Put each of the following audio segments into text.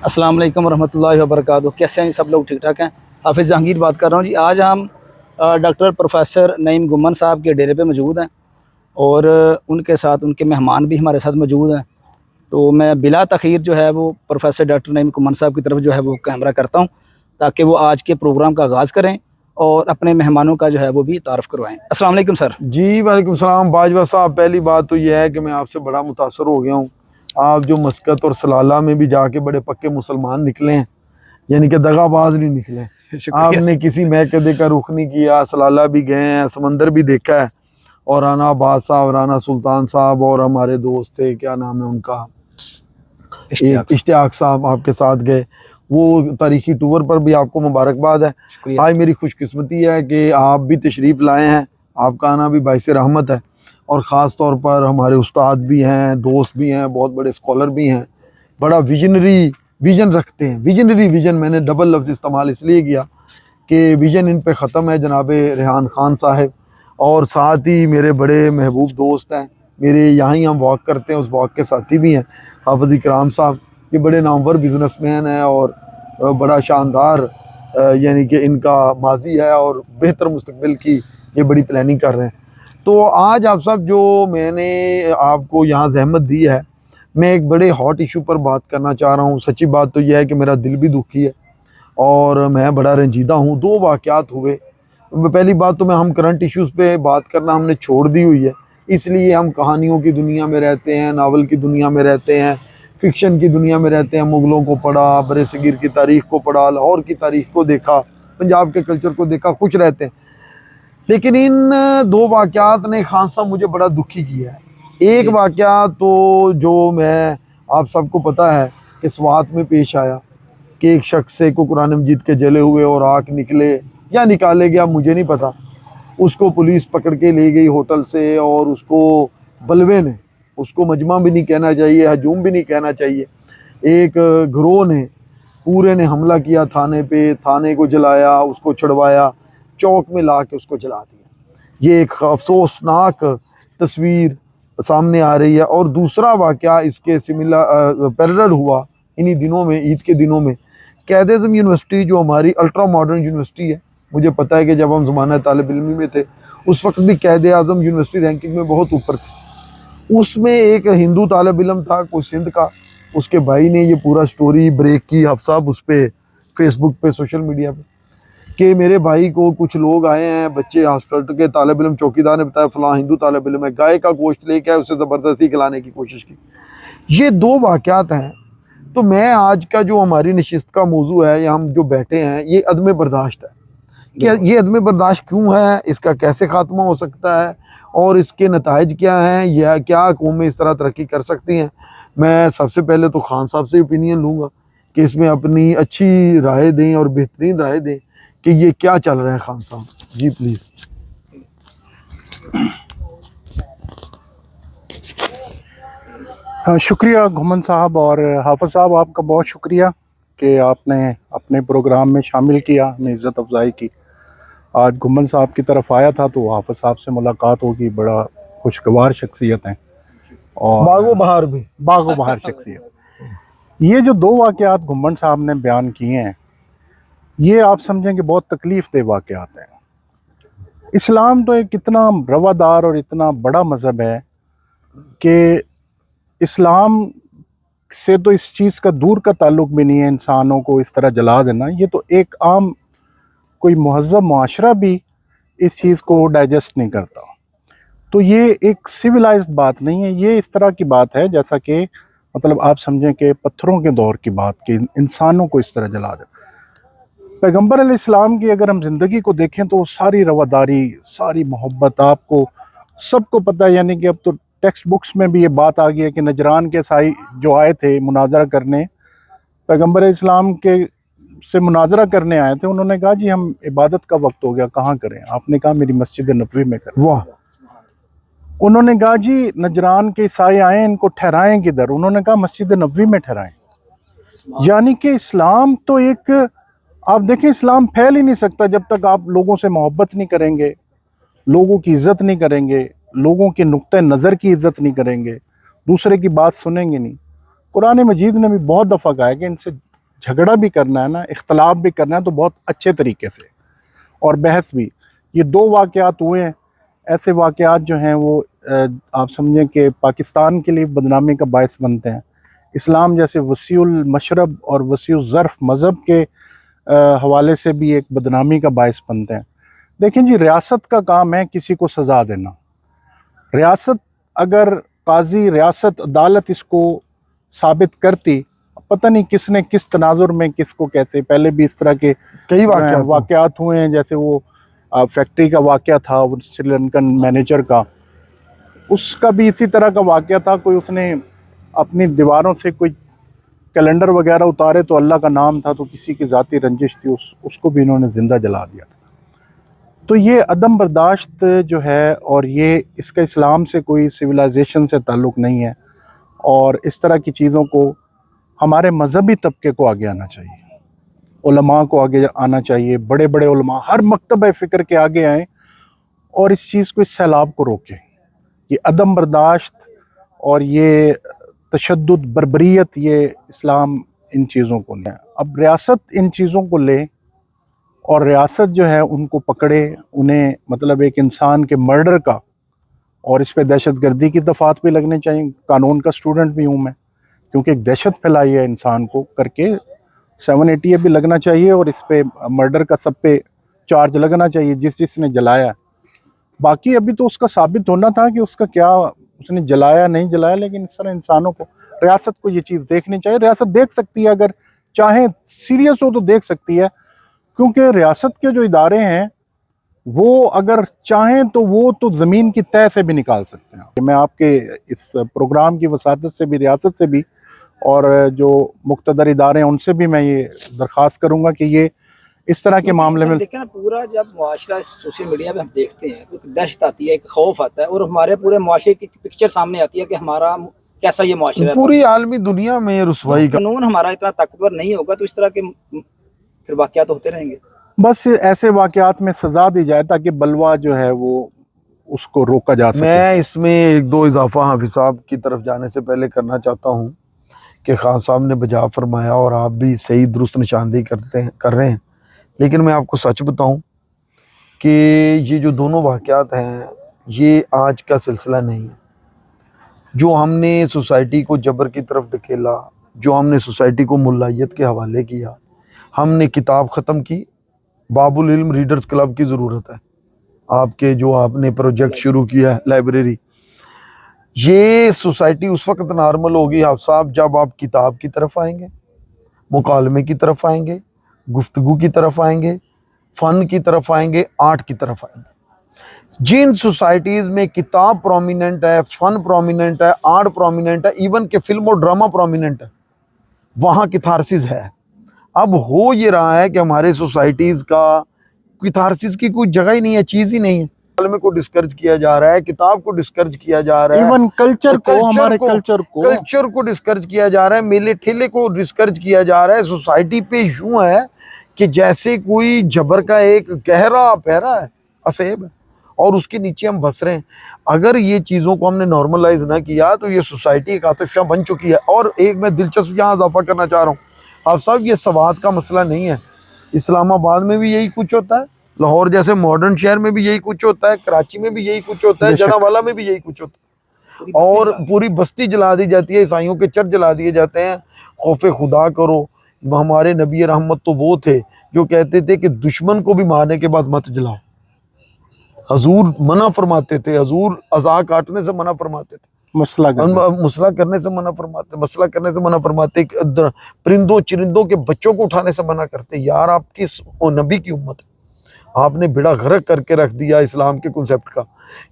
السلام علیکم ورحمۃ اللہ وبرکاتہ۔ کیسے ہیں جی؟ سب لوگ ٹھیک ٹھاک ہیں؟ حافظ جہانگیر بات کر رہا ہوں جی۔ آج ہم ڈاکٹر پروفیسر نعیم گمن صاحب کے ڈیرے پہ موجود ہیں اور ان کے ساتھ ان کے مہمان بھی ہمارے ساتھ موجود ہیں، تو میں بلا تاخیر جو ہے وہ پروفیسر ڈاکٹر نعیم گمن صاحب کی طرف جو ہے وہ کیمرہ کرتا ہوں تاکہ وہ آج کے پروگرام کا آغاز کریں اور اپنے مہمانوں کا جو ہے وہ بھی تعارف کروائیں۔ السلام علیکم سر۔ جی وعلیکم السلام باجوہ صاحب۔ پہلی بات تو یہ ہے کہ میں آپ سے بڑا متاثر ہو گیا ہوں۔ آپ جو مسقط اور سلالہ میں بھی جا کے بڑے پکے مسلمان نکلے ہیں، یعنی کہ دغا باز نہیں نکلے۔ آپ نے کسی میکدے کا رخ نہیں کیا، سلالہ بھی گئے ہیں، سمندر بھی دیکھا ہے، اور رانا عباس صاحب، رانا سلطان صاحب اور ہمارے دوست تھے، کیا نام ہے ان کا، اشتیاق صاحب، آپ کے ساتھ گئے۔ وہ تاریخی ٹور پر بھی آپ کو مبارکباد ہے۔ شکریہ۔ آج میری خوش قسمتی ہے کہ آپ بھی تشریف لائے ہیں، آپ کا آنا بھی باعث رحمت ہے، اور خاص طور پر ہمارے استاد بھی ہیں، دوست بھی ہیں، بہت بڑے اسکالر بھی ہیں، بڑا ویژنری ویژن رکھتے ہیں۔ ویژنری ویژن میں نے ڈبل لفظ استعمال اس لیے کیا کہ ویژن ان پہ ختم ہے، جناب ریحان خان صاحب، اور ساتھ ہی میرے بڑے محبوب دوست ہیں، میرے یہاں ہی ہم واک کرتے ہیں، اس واک کے ساتھی بھی ہیں، حافظ اکرام صاحب۔ یہ بڑے نامور بزنس مین ہیں اور بڑا شاندار یعنی کہ ان کا ماضی ہے اور بہتر مستقبل کی یہ بڑی پلاننگ کر رہے ہیں۔ تو آج آپ سب جو میں نے آپ کو یہاں زحمت دی ہے، میں ایک بڑے ہاٹ ایشو پر بات کرنا چاہ رہا ہوں۔ سچی بات تو یہ ہے کہ میرا دل بھی دکھی ہے اور میں بڑا رنجیدہ ہوں۔ دو واقعات ہوئے۔ پہلی بات تو ہم کرنٹ ایشوز پہ بات کرنا ہم نے چھوڑ دی ہوئی ہے، اس لیے ہم کہانیوں کی دنیا میں رہتے ہیں، ناول کی دنیا میں رہتے ہیں، فکشن کی دنیا میں رہتے ہیں۔ مغلوں کو پڑھا، برصغیر کی تاریخ کو پڑھا، لاہور کی تاریخ کو دیکھا، پنجاب کے کلچر کو دیکھا، خوش رہتے ہیں۔ لیکن ان دو واقعات نے خان صاحب مجھے بڑا دکھی کیا ہے۔ ایک واقعہ تو جو میں آپ سب کو پتہ ہے کہ سوات میں پیش آیا کہ ایک شخص سے کو قرآن مجید کے جلے ہوئے اور آنکھ نکلے یا نکالے گیا، مجھے نہیں پتا، اس کو پولیس پکڑ کے لے گئی ہوٹل سے، اور اس کو بلوے نے، اس کو مجمع بھی نہیں کہنا چاہیے، ہجوم بھی نہیں کہنا چاہیے، ایک گروہ نے پورے نے حملہ کیا تھانے پہ، تھانے کو جلایا، اس کو چھڑوایا، چوک میں لا کے اس کو جلا دیا۔ یہ ایک افسوسناک تصویر سامنے آ رہی ہے۔ اور دوسرا واقعہ اس کے پیرلل ہوا انہی دنوں میں، عید کے دنوں میں۔ قائد اعظم یونیورسٹی جو ہماری الٹرا ماڈرن یونیورسٹی ہے، مجھے پتہ ہے کہ جب ہم زمانہ طالب علمی میں تھے اس وقت بھی قائد اعظم یونیورسٹی رینکنگ میں بہت اوپر تھی۔ اس میں ایک ہندو طالب علم تھا، کوئی سندھ کا، اس کے بھائی نے یہ پورا سٹوری بریک کی، حفظ صاحب اس پہ فیس بک پہ، سوشل میڈیا پہ، کہ میرے بھائی کو کچھ لوگ آئے ہیں، بچے ہاسٹل کے طالب علم، چوکیدار نے بتایا فلاں ہندو طالب علم ہے، گائے کا گوشت لے کے آئے، اسے زبردستی کھلانے کی کوشش کی۔ یہ دو واقعات ہیں۔ تو میں آج کا جو ہماری نشست کا موضوع ہے، یا ہم جو بیٹھے ہیں، یہ عدم برداشت ہے کہ یہ عدم برداشت کیوں ہے، اس کا کیسے خاتمہ ہو سکتا ہے، اور اس کے نتائج کیا ہیں، یا کیا قومیں اس طرح ترقی کر سکتی ہیں۔ میں سب سے پہلے تو خان صاحب سے اوپینین لوں گا کہ اس میں اپنی اچھی رائے دیں اور بہترین رائے دیں کہ یہ کیا چل رہا ہے۔ خان صاحب جی پلیز۔ شکریہ گھمن صاحب اور حافظ صاحب، آپ کا بہت شکریہ کہ آپ نے اپنے پروگرام میں شامل کیا، ہمیں عزت افزائی کی۔ آج گھمن صاحب کی طرف آیا تھا تو حافظ صاحب سے ملاقات ہوگی، بڑا خوشگوار شخصیت ہیں اور باغ و بہار بھی، باغ و بہار شخصیت۔ یہ جو دو واقعات گھمن صاحب نے بیان کیے ہیں، یہ آپ سمجھیں کہ بہت تکلیف دہ واقعات ہیں۔ اسلام تو ایک اتنا روادار اور اتنا بڑا مذہب ہے کہ اسلام سے تو اس چیز کا دور کا تعلق بھی نہیں ہے انسانوں کو اس طرح جلا دینا۔ یہ تو ایک عام کوئی مہذب معاشرہ بھی اس چیز کو ڈائجسٹ نہیں کرتا۔ تو یہ ایک سویلائزڈ بات نہیں ہے، یہ اس طرح کی بات ہے جیسا کہ مطلب آپ سمجھیں کہ پتھروں کے دور کی بات، کہ انسانوں کو اس طرح جلا دے۔ پیغمبر علیہ السلام کی اگر ہم زندگی کو دیکھیں تو ساری رواداری، ساری محبت، آپ کو سب کو پتہ ہے، یعنی کہ اب تو ٹیکسٹ بکس میں بھی یہ بات آ گئی ہے کہ نجران کے سائی جو آئے تھے مناظرہ کرنے، پیغمبر علیہ السلام کے سے مناظرہ کرنے آئے تھے، انہوں نے کہا جی ہم عبادت کا وقت ہو گیا، کہاں کریں؟ آپ نے کہا میری مسجد نبوی میں کریں۔ واہ، انہوں نے کہا جی نجران کے عیسائی آئیں، ان کو ٹھہرائیں کدھر؟ انہوں نے کہا مسجد نبوی میں ٹھہرائیں۔ یعنی کہ اسلام تو ایک، آپ دیکھیں اسلام پھیل ہی نہیں سکتا جب تک آپ لوگوں سے محبت نہیں کریں گے، لوگوں کی عزت نہیں کریں گے، لوگوں کے نقطہ نظر کی عزت نہیں کریں گے، دوسرے کی بات سنیں گے نہیں۔ قرآن مجید نے بھی بہت دفعہ کہا ہے کہ ان سے جھگڑا بھی کرنا ہے نا، اختلاف بھی کرنا ہے تو بہت اچھے طریقے سے، اور بحث بھی۔ یہ دو واقعات ہوئے ہیں، ایسے واقعات جو ہیں وہ آپ سمجھیں کہ پاکستان کے لیے بدنامی کا باعث بنتے ہیں، اسلام جیسے وسیع المشرب اور وسیع الظرف مذہب کے حوالے سے بھی ایک بدنامی کا باعث بنتے ہیں۔ دیکھیں جی، ریاست کا کام ہے کسی کو سزا دینا۔ ریاست اگر قاضی، ریاست، عدالت اس کو ثابت کرتی، پتہ نہیں کس نے کس تناظر میں کس کو کیسے، پہلے بھی اس طرح کے کئی واقعات ہوئے ہیں، جیسے وہ فیکٹری کا واقعہ تھا سری لنکن مینیجر کا، اس کا بھی اسی طرح کا واقعہ تھا، کوئی اس نے اپنی دیواروں سے کوئی کیلنڈر وغیرہ اتارے تو اللہ کا نام تھا، تو کسی کی ذاتی رنجش تھی، اس کو بھی انہوں نے زندہ جلا دیا تھا۔ تو یہ عدم برداشت جو ہے، اور یہ اس کا اسلام سے کوئی سویلائزیشن سے تعلق نہیں ہے، اور اس طرح کی چیزوں کو ہمارے مذہبی طبقے کو آگے آنا چاہیے، علماء کو آگے آنا چاہیے، بڑے بڑے علماء ہر مکتبہ فکر کے آگے آئیں اور اس چیز کو، اس سیلاب کو روکیں۔ یہ عدم برداشت اور یہ تشدد، بربریت، یہ اسلام ان چیزوں کو لے۔ اب ریاست ان چیزوں کو لے اور ریاست جو ہے ان کو پکڑے، انہیں مطلب ایک انسان کے مرڈر کا، اور اس پہ دہشت گردی کی دفعات بھی لگنے چاہیے۔ قانون کا سٹوڈنٹ بھی ہوں میں، کیونکہ ایک دہشت پھیلائی ہے انسان کو کر کے، 780 بھی لگنا چاہیے، اور اس پہ مرڈر کا سب پہ چارج لگنا چاہیے جس نے جلایا۔ باقی ابھی تو اس کا ثابت ہونا تھا کہ اس کا کیا، اس نے جلایا نہیں جلایا، لیکن اس طرح انسانوں کو، ریاست کو یہ چیز دیکھنی چاہیے۔ ریاست دیکھ سکتی ہے، اگر چاہیں سیریس ہو تو دیکھ سکتی ہے، کیونکہ ریاست کے جو ادارے ہیں وہ اگر چاہیں تو وہ تو زمین کی تہہ سے بھی نکال سکتے ہیں۔ میں آپ کے اس پروگرام کی وساطت سے بھی، ریاست سے بھی، اور جو مقتدر ادارے ہیں ان سے بھی میں یہ درخواست کروں گا کہ یہ اس طرح کے معاملے میں دیکھیں نا، پورا جب معاشرہ سوشل میڈیا پہ ہم دیکھتے ہیں تو ایک دہشت آتی ہے، ایک خوف آتا ہے، اور ہمارے پورے معاشرے کی پکچر سامنے آتی ہے کہ ہمارا کیسا یہ معاشرہ ہے۔ پوری عالمی دنیا میں رسوائی کا قانون ہمارا اتنا طاقتور نہیں ہوگا تو اس طرح کے پھر واقعات ہوتے رہیں گے۔ بس ایسے واقعات میں سزا دی جائے تاکہ بلوا جو ہے وہ اس کو روکا جا سکے۔ میں اس میں ایک دو اضافہ حافظ صاحب کی طرف جانے سے پہلے کرنا چاہتا ہوں کہ خان صاحب نے بجا فرمایا، اور آپ بھی صحیح درست نشاندہی کر رہے ہیں، لیکن میں آپ کو سچ بتاؤں کہ یہ جو دونوں واقعات ہیں یہ آج کا سلسلہ نہیں ہے۔ جو ہم نے سوسائٹی کو جبر کی طرف دھکیلا، جو ہم نے سوسائٹی کو ملائیت کے حوالے کیا، ہم نے کتاب ختم کی، باب العلم ریڈرز کلب کی ضرورت ہے، آپ کے جو آپ نے پروجیکٹ شروع کیا ہے لائبریری، یہ سوسائٹی اس وقت نارمل ہوگی حافظ صاحب جب آپ کتاب کی طرف آئیں گے، مکالمے کی طرف آئیں گے، گفتگو کی طرف آئیں گے، فن کی طرف آئیں گے، آرٹ کی طرف آئیں گے۔ جن سوسائٹیز میں کتاب پرومیننٹ ہے، فن پرومیننٹ ہے، آرٹ پرومیننٹ ہے، ایون کہ فلم اور ڈرامہ پرومیننٹ ہے، وہاں کتھارسس ہے۔ اب ہو یہ رہا ہے کہ ہمارے سوسائٹیز کا کتھارسس کی کوئی جگہ ہی نہیں ہے، چیز ہی نہیں ہے۔ کلمے کو ڈسکرج کیا جا رہا ہے، کتاب کو ڈسکرج کیا جا رہا ہے، ایون کلچر کو، ہمارے کلچر کو ڈسکرج کیا جا رہا ہے، میلے ٹھیلے کو ڈسکرج کیا جا رہا ہے۔ سوسائٹی پہ یوں ہے کہ جیسے کوئی جبر کا ایک گہرا پہرا ہے، اسیب ہے، اور اس کے نیچے ہم بس رہے ہیں۔ اگر یہ چیزوں کو ہم نے نارملائز نہ کیا تو یہ سوسائٹی ایک آتشفشاں بن چکی ہے۔ اور ایک میں دلچسپ یہاں اضافہ کرنا چاہ رہا ہوں، آپ صاحب یہ سواد کا مسئلہ نہیں ہے، اسلام آباد میں بھی یہی کچھ ہوتا ہے، لاہور جیسے ماڈرن شہر میں بھی یہی کچھ ہوتا ہے، کراچی میں بھی یہی کچھ ہوتا ہے، جناوالا میں بھی یہی کچھ ہوتا ہے، اور پوری بستی جلا دی جاتی ہے، عیسائیوں کے چرچ جلا دیے جاتے ہیں۔ خوف خدا کرو، ہمارے نبی رحمت تو وہ تھے جو کہتے تھے کہ دشمن کو بھی مارنے کے بعد مت جلاؤ۔ حضور منع فرماتے تھے، حضور عزا کاٹنے سے منع فرماتے تھے، مسئلہ کرنے سے منع فرماتے، مسئلہ کرنے سے منع فرماتے، پرندوں چرندوں کے بچوں کو اٹھانے سے منع کرتے۔ یار آپ کس نبی کی امت ہے؟ آپ نے بیڑا غرق کر کے رکھ دیا اسلام کے کنسیپٹ کا۔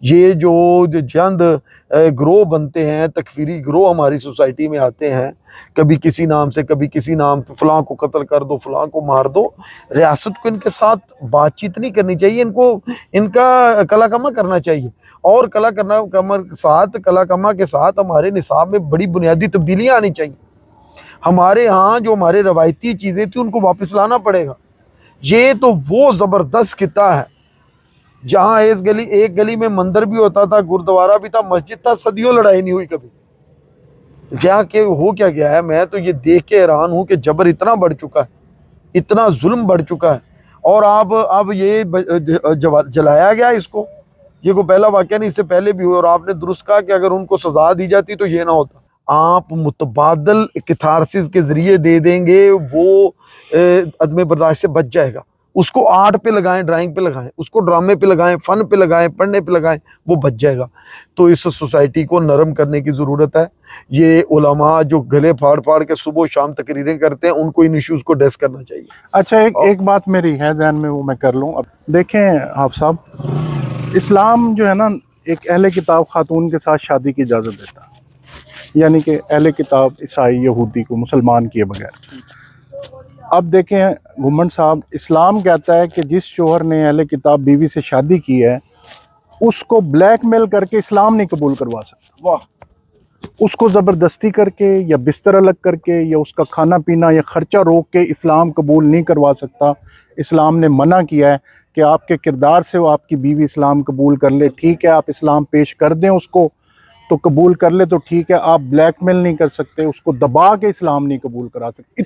یہ جو چند گروہ بنتے ہیں، تکفیری گروہ ہماری سوسائٹی میں آتے ہیں، کبھی کسی نام سے کبھی کسی نام، فلاں کو قتل کر دو، فلاں کو مار دو۔ ریاست کو ان کے ساتھ بات چیت نہیں کرنی چاہیے، ان کا کلا کما کرنا چاہیے، اور کلا کما کے ساتھ ہمارے نصاب میں بڑی بنیادی تبدیلیاں آنی چاہیے۔ ہمارے ہاں جو ہمارے روایتی چیزیں تھیں ان کو واپس لانا پڑے گا۔ یہ تو وہ زبردست خطہ ہے جہاں ایک گلی میں مندر بھی ہوتا تھا، گردوارہ بھی تھا، مسجد تھا، صدیوں لڑائی نہیں ہوئی کبھی۔ کیا کہ ہو کیا گیا ہے، میں تو یہ دیکھ کے حیران ہوں کہ جبر اتنا بڑھ چکا ہے، اتنا ظلم بڑھ چکا ہے، اور آپ اب یہ جلایا گیا اس کو. یہ کوئی پہلا واقعہ نہیں، اس سے پہلے بھی ہوئے، اور آپ نے درست کہا کہ اگر ان کو سزا دی جاتی تو یہ نہ ہوتا. آپ متبادل کتھارسس کے ذریعے دے دیں گے، وہ عدم برداشت سے بچ جائے گا. اس کو آرٹ پہ لگائیں، ڈرائنگ پہ لگائیں، اس کو ڈرامے پہ لگائیں، فن پہ لگائیں، پڑھنے پہ لگائیں، وہ بچ جائے گا. تو اس سوسائٹی کو نرم کرنے کی ضرورت ہے. یہ علماء جو گلے پھاڑ پھاڑ کے صبح و شام تقریریں کرتے ہیں، ان کو ان ایشوز کو ڈیس کرنا چاہیے. اچھا ایک بات میری ہے ذہن میں، وہ میں کر لوں. اب دیکھیں حافظ صاحب، اسلام جو ہے نا ایک اہل کتاب خاتون کے ساتھ شادی کی اجازت دیتا ہے، یعنی کہ اہل کتاب عیسائی یہودی کو مسلمان کیے بغیر. اب دیکھیں گھمنڈ صاحب، اسلام کہتا ہے کہ جس شوہر نے اہل کتاب بیوی سے شادی کی ہے اس کو بلیک میل کر کے اسلام نہیں قبول کروا سکتا. واہ. اس کو زبردستی کر کے یا بستر الگ کر کے یا اس کا کھانا پینا یا خرچہ روک کے اسلام قبول نہیں کروا سکتا. اسلام نے منع کیا ہے کہ آپ کے کردار سے وہ آپ کی بیوی اسلام قبول کر لے، ٹھیک ہے، آپ اسلام پیش کر دیں اس کو تو قبول کر لے تو ٹھیک ہے، آپ بلیک میل نہیں کر سکتے، اس کو دبا کے اسلام نہیں قبول کرا سکتے.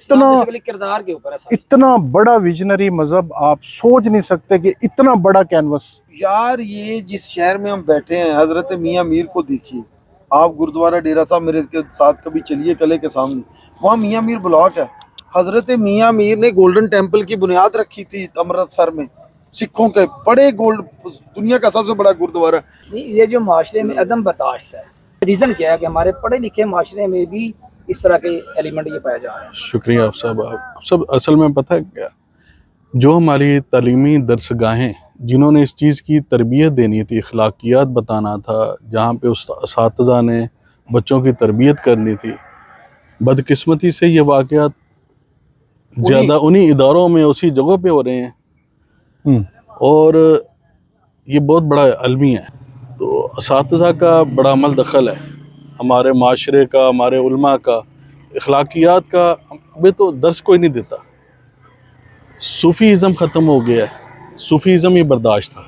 کردار کے اوپر ہے. اتنا بڑا ویژنری مذہب، آپ سوچ نہیں سکتے کہ اتنا بڑا کینوس. یار یہ جس شہر میں ہم بیٹھے ہیں، حضرت میاں میر کو دیکھیے آپ. گرودوارہ ڈیرہ صاحب میرے کے ساتھ کبھی چلیے قلعے کے سامنے، وہاں میاں میر بلاک ہے. حضرت میاں میر نے گولڈن ٹیمپل کی بنیاد رکھی تھی امرتسر میں، سکھوں کے بڑے دنیا کا سب سے بڑا گرودوارہ. یہ جو معاشرے میں عدم برداشت ہے، ریزن کیا ہے کہ ہمارے پڑھے لکھے معاشرے میں بھی اس طرح کے ایلیمنٹ یہ پایا جا رہا ہے؟ شکریہ آپ صاحب. آپ سب اصل میں پتہ ہے کیا، جو ہماری تعلیمی درسگاہیں جنہوں نے اس چیز کی تربیت دینی تھی، اخلاقیات بتانا تھا، جہاں پہ اساتذہ نے بچوں کی تربیت کرنی تھی، بدقسمتی سے یہ واقعات زیادہ انہی اداروں میں اسی جگہوں پہ ہو رہے ہیں، اور یہ بہت بڑا المی ہے. تو اساتذہ کا بڑا عمل دخل ہے، ہمارے معاشرے کا، ہمارے علماء کا، اخلاقیات کا. ابھی تو درس کوئی نہیں دیتا. صوفیزم ختم ہو گیا ہے. صوفیزم ہی برداشت تھا،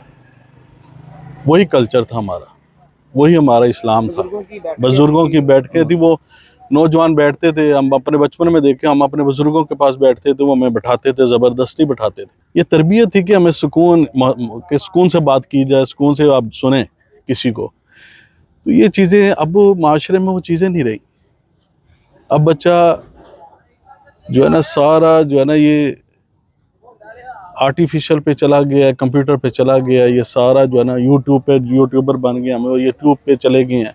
وہی کلچر تھا ہمارا، وہی ہمارا اسلام تھا. بزرگوں کی بیٹھکیں تھی، وہ نوجوان بیٹھتے تھے. ہم اپنے بچپن میں دیکھیں، ہم اپنے بزرگوں کے پاس بیٹھتے تھے، وہ ہمیں بٹھاتے تھے، زبردستی بٹھاتے تھے. یہ تربیت تھی کہ ہمیں سکون سے بات کی جائے، سکون سے آپ سنیں کسی کو. تو یہ چیزیں اب معاشرے میں وہ چیزیں نہیں رہی. اب بچہ جو ہے نا سارا جو ہے نا یہ آرٹیفیشل پہ چلا گیا ہے، کمپیوٹر پہ چلا گیا ہے. یہ سارا جو ہے نا یوٹیوب پہ یوٹیوبر بن گیا، ہمیں یوٹیوب پہ چلے گئے ہیں.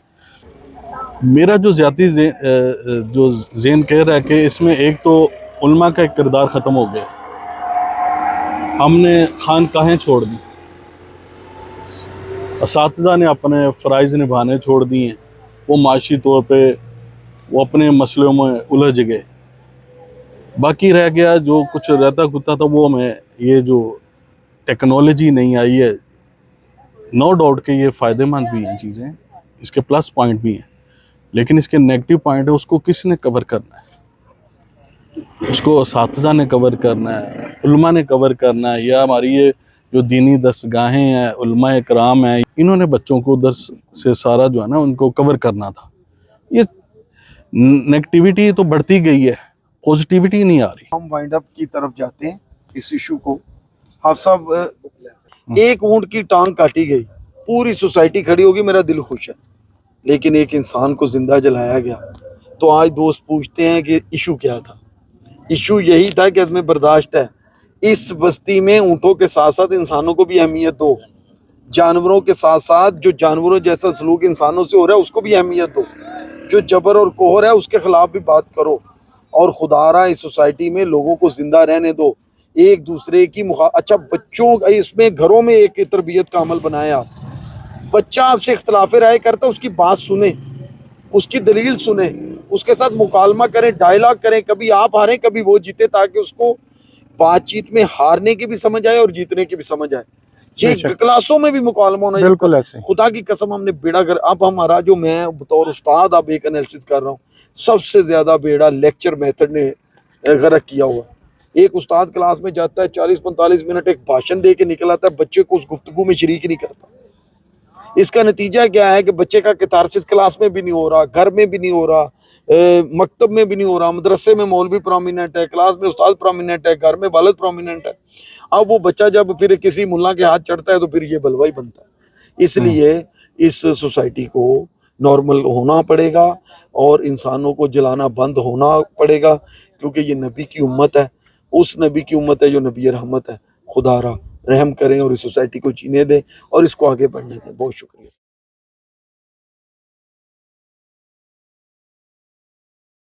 میرا جو ذاتی جو ذہن کہہ رہا ہے کہ اس میں ایک تو علماء کا ایک کردار ختم ہو گیا. ہم نے خانقاہیں چھوڑ دی، اساتذہ نے اپنے فرائض نبھانے چھوڑ دیے، وہ معاشی طور پہ وہ اپنے مسئلوں میں الجھ گئے. باقی رہ گیا جو کچھ رہتا کتا تھا، وہ میں یہ جو ٹیکنالوجی نہیں آئی ہے، نو ڈاؤٹ کہ یہ فائدہ مند بھی ہیں چیزیں، اس کے پلس پوائنٹ بھی ہیں، لیکن اس کے نیگٹیو پوائنٹ ہے، اس کو کس نے کور کرنا ہے؟ اس کو اساتذہ نے کور کرنا ہے، علماء نے کور کرنا ہے، یا ہماری یہ جو دینی درسگاہیں ہیں، علماء کرام ہیں، انہوں نے بچوں کو درس سے سارا جو ہے نا ان کو کور کرنا تھا. یہ نیگٹیویٹی تو بڑھتی گئی ہے، پوزیٹیویٹی نہیں آ رہی. ہم وائنڈ اپ کی طرف جاتے ہیں اس ایشو کو. آپ صاحب، ایک اونٹ کی ٹانگ کاٹی گئی، پوری سوسائٹی کھڑی ہوگی، میرا دل خوش ہے. لیکن ایک انسان کو زندہ جلایا گیا. تو آج دوست پوچھتے ہیں کہ ایشو کیا تھا؟ ایشو یہی تھا کہ عدم برداشت ہے. اس بستی میں اونٹوں کے ساتھ ساتھ انسانوں کو بھی اہمیت دو، جانوروں کے ساتھ ساتھ جو جانوروں جیسا سلوک انسانوں سے ہو رہا ہے اس کو بھی اہمیت دو، جو جبر اور قہر ہے اس کے خلاف بھی بات کرو. اور خدا را اس سوسائٹی میں لوگوں کو زندہ رہنے دو، ایک دوسرے کی اچھا بچوں اس میں گھروں میں ایک تربیت کا عمل بنایا. بچہ آپ سے اختلاف رائے کرتا ہے، اس کی بات سنیں، اس کی دلیل سنیں، اس کے ساتھ مکالمہ کریں، ڈائلاگ کریں، کبھی آپ ہاریں کبھی وہ جیتے، تاکہ اس کو بات چیت میں ہارنے کی بھی سمجھ آئے اور جیتنے کی بھی سمجھ آئے. یہ کلاسوں میں بھی مکالمہ ہونا چاہیے. بالکل ایسے. خدا کی قسم ہم نے بیڑا اب ہمارا جو میں بطور استاد اب ایک انالیسس کر رہا ہوں، سب سے زیادہ بیڑا لیکچر میتھڈ نے غرق کیا ہوا. ایک استاد کلاس میں جاتا ہے، 40-45 منٹ ایک بھاشن دے کے نکل آتا ہے، بچے کو اس گفتگو میں شریک نہیں کرتا. اس کا نتیجہ کیا ہے کہ بچے کا کتارسس کلاس میں بھی نہیں ہو رہا، گھر میں بھی نہیں ہو رہا، مکتب میں بھی نہیں ہو رہا، مدرسے میں مولوی پرومیننٹ ہے، کلاس میں استاد پرومیننٹ ہے، گھر میں والد پرومیننٹ ہے. اب وہ بچہ جب پھر کسی ملا کے ہاتھ چڑھتا ہے تو پھر یہ بلوا ہی بنتا ہے. اس لیے اس سوسائٹی کو نارمل ہونا پڑے گا اور انسانوں کو جلانا بند ہونا پڑے گا، کیونکہ یہ نبی کی امت ہے، اس نبی کی امت ہے جو نبی رحمت ہے. خدا را رحم کریں اور اس سوسائٹی کو جینے دیں اور اس کو آگے بڑھنے دیں. بہت شکریہ.